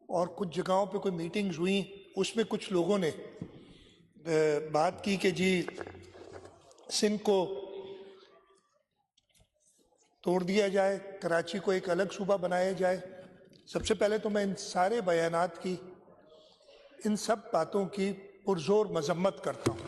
और कुछ जगहों पे कोई मीटिंग्स हुई, उसमें कुछ लोगों ने बात की कि जी सिंध को तोड़ दिया जाए, कराची को एक अलग सूबा बनाया जाए। सबसे पहले तो मैं इन सारे बयानात की, इन सब बातों की पुरजोर मजम्मत करता हूँ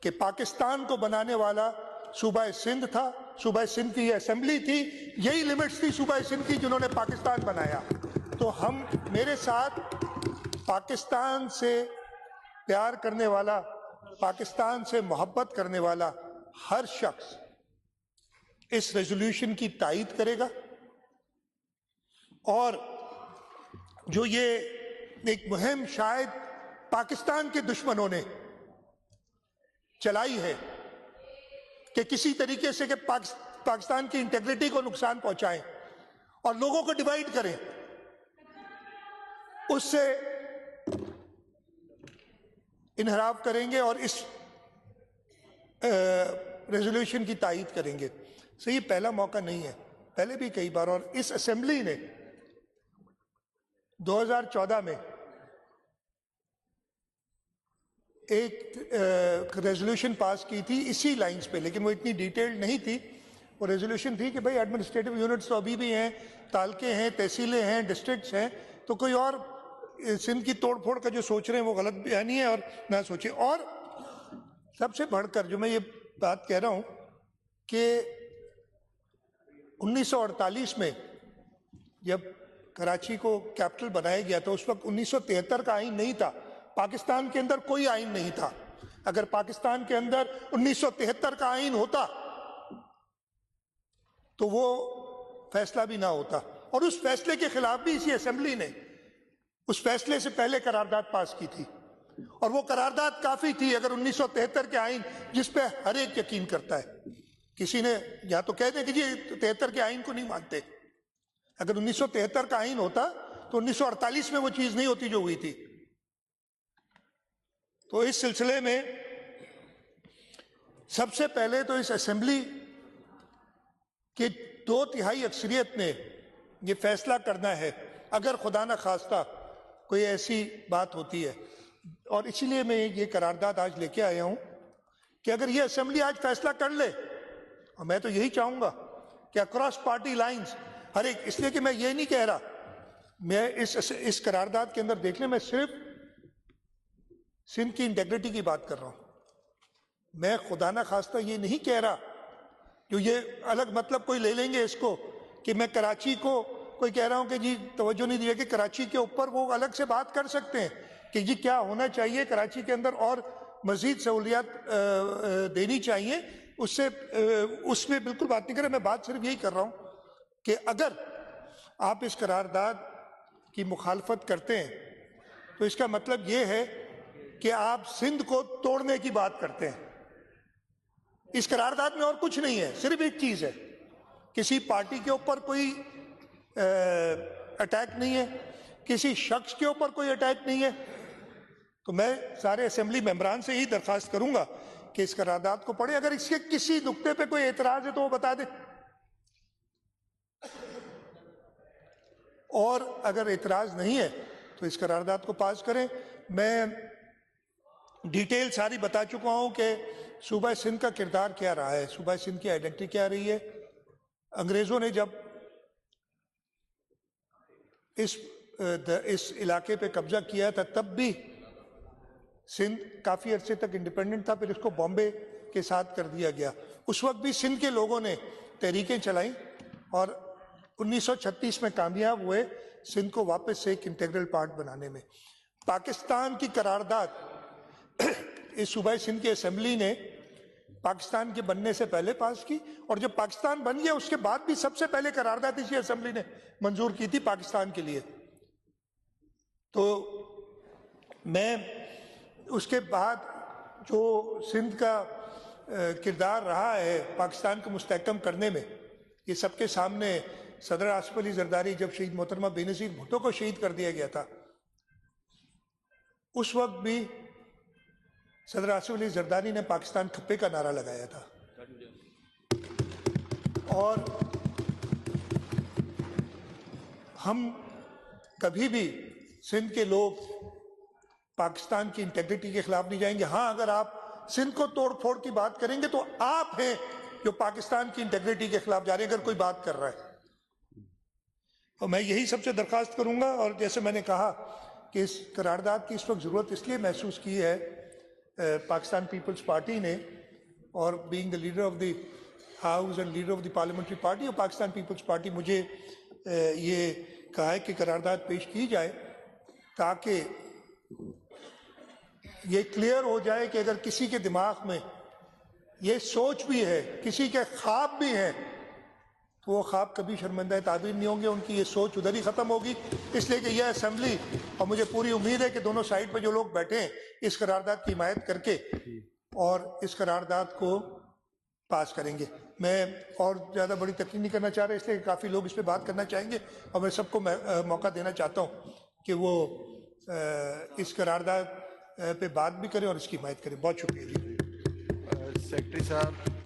कि पाकिस्तान को बनाने वाला सूबा सिंध था, सूबा सिंध की असेंबली थी, यही लिमिट्स थी सूबा सिंध की जिन्होंने पाकिस्तान बनाया। तो हम, मेरे साथ पाकिस्तान से प्यार करने वाला, पाकिस्तान से मोहब्बत करने वाला हर शख्स इस रेजोल्यूशन की तायीद करेगा। और जो ये एक मुहिम शायद पाकिस्तान के दुश्मनों ने चलाई है कि किसी तरीके से कि पाकिस्तान की इंटेग्रिटी को नुकसान पहुंचाएं और लोगों को डिवाइड करें, उससे इनहराफ करेंगे और इस रेजोल्यूशन की तायीद करेंगे। सो ये पहला मौका नहीं है, पहले भी कई बार, और इस असेंबली ने 2014 में एक रेजोल्यूशन पास की थी इसी लाइंस पे, लेकिन वो इतनी डिटेल्ड नहीं थी। वो रेजोल्यूशन थी कि भाई एडमिनिस्ट्रेटिव यूनिट्स तो अभी भी हैं, तालके हैं, तहसीलें हैं, डिस्ट्रिक्ट्स हैं, तो कोई और सिंध की तोड़ फोड़ का जो सोच रहे हैं वो गलत बयानी है और ना सोचे। और सबसे बढ़कर जो मैं ये बात कह रहा हूं कि 1948 में जब कराची को कैपिटल बनाया गया था, उस वक्त 1973 का आईन नहीं था, पाकिस्तान के अंदर कोई आईन नहीं था। अगर पाकिस्तान के अंदर 1973 का आईन होता तो वो फैसला भी ना होता, और उस फैसले के खिलाफ भी इसी असेंबली ने उस फैसले से पहले करारदाद पास की थी, और वो करारदाद काफी थी। अगर 1973 के आईन जिस पे हर एक यकीन करता है, किसी ने या तो कह दे कि जी 73 के आईन को नहीं मानते, अगर 1973 का आईन होता तो 1948 में वो चीज नहीं होती जो हुई थी। तो इस सिलसिले में सबसे पहले तो इस असेंबली के 2/3 अक्सरियत ने ये फैसला करना है, अगर खुदा न खास्ता कोई ऐसी बात होती है। और इसीलिए मैं ये करारदाद आज लेके आया हूं कि अगर ये असेंबली आज फैसला कर ले, और मैं तो यही चाहूंगा कि अक्रॉस पार्टी लाइंस हर एक, इसलिए कि मैं ये नहीं कह रहा, मैं इस करारदाद के अंदर देख ले, मैं सिर्फ सिंध की इंटेग्रिटी की बात कर रहा हूं। मैं खुदा ना खास्ता ये नहीं कह रहा, जो ये अलग मतलब कोई ले लेंगे इसको कि मैं कराची को कोई कह रहा हूं कि जी तवज्जो नहीं दिया कि कराची के ऊपर वो अलग से बात कर सकते हैं कि जी क्या होना चाहिए कराची के अंदर और मजीद सहूलियात देनी चाहिए, उससे उसमें बिल्कुल बात नहीं कर रहा। मैं बात सिर्फ यही कर रहा हूं कि अगर आप इस करारदाद की मुखालफत करते हैं तो इसका मतलब ये है कि आप सिंध को तोड़ने की बात करते हैं। इस करारदाद में और कुछ नहीं है, सिर्फ एक चीज है, किसी पार्टी के ऊपर कोई अटैक नहीं है, किसी शख्स के ऊपर कोई अटैक नहीं है। तो मैं सारे असेंबली मेंबरान से यही दरखास्त करूंगा कि इस करारदाद को पढ़े, अगर इसके किसी नुक्ते पे कोई एतराज है तो वो बता दे, और अगर एतराज नहीं है तो इस करारदाद को पास करें। मैं डिटेल सारी बता चुका हूं कि सूबा सिंध का किरदार क्या रहा है, सूबा सिंध की आइडेंटिटी क्या रही है। अंग्रेजों ने जब इस इलाके पे कब्जा किया था तब भी सिंध काफी अरसे तक इंडिपेंडेंट था, फिर इसको बॉम्बे के साथ कर दिया गया। उस वक्त भी सिंध के लोगों ने तहरीकें चलाई और 1936 में कामयाब हुए सिंध को वापस से एक इंटीग्रल पार्ट बनाने में। पाकिस्तान की करारदाद इस सूबा सिंध की असेंबली ने पाकिस्तान के बनने से पहले पास की, और जब पाकिस्तान बन गया उसके बाद भी सबसे पहले करारदाद इसी असेंबली ने मंजूर की थी पाकिस्तान के लिए। तो मैं उसके बाद जो सिंध का किरदार रहा है पाकिस्तान को मुस्तहकम करने में, ये सबके सामने। सदर आसिफ अली जरदारी जब शहीद मोहतरमा बेनज़ीर भुट्टो को शहीद कर दिया गया था, उस वक्त भी सदर आसिफ अली जरदारी ने पाकिस्तान खप्पे का नारा लगाया था, और हम कभी भी सिंध के लोग पाकिस्तान की इंटेग्रिटी के खिलाफ नहीं जाएंगे। हाँ, अगर आप सिंध को तोड़ फोड़ की बात करेंगे तो आप हैं जो पाकिस्तान की इंटेग्रिटी के खिलाफ जा रहे हैं, अगर कोई बात कर रहा है। और मैं यही सबसे दरख्वास्त करूंगा, और जैसे मैंने कहा कि इस करारदाद की इस वक्त ज़रूरत इसलिए महसूस की है पाकिस्तान पीपल्स पार्टी ने, और being the leader of the house and leader of the parliamentary party, और पाकिस्तान पीपल्स पार्टी मुझे ये कहा है कि करारदाद पेश की जाए ताकि ये क्लियर हो जाए कि अगर किसी के दिमाग में ये सोच भी है, किसी के ख्वाब भी हैं, तो वो ख्वाब कभी शर्मिंदा ताबीर नहीं होंगे, उनकी ये सोच उधर ही ख़त्म होगी। इसलिए कि यह असेंबली, और मुझे पूरी उम्मीद है कि दोनों साइड पर जो लोग बैठे हैं इस करारदाद की हिमायत करके और इस करारदाद को पास करेंगे। मैं और ज़्यादा बड़ी तकरीर नहीं करना चाह रहा, इसलिए काफ़ी लोग इस पर बात करना चाहेंगे, और मैं सबको मौका देना चाहता हूँ कि वो इस करारदाद पे बात भी करें और इसकी हिमायत करें। बहुत शुक्रिया जी। सेक्रेटरी साहब।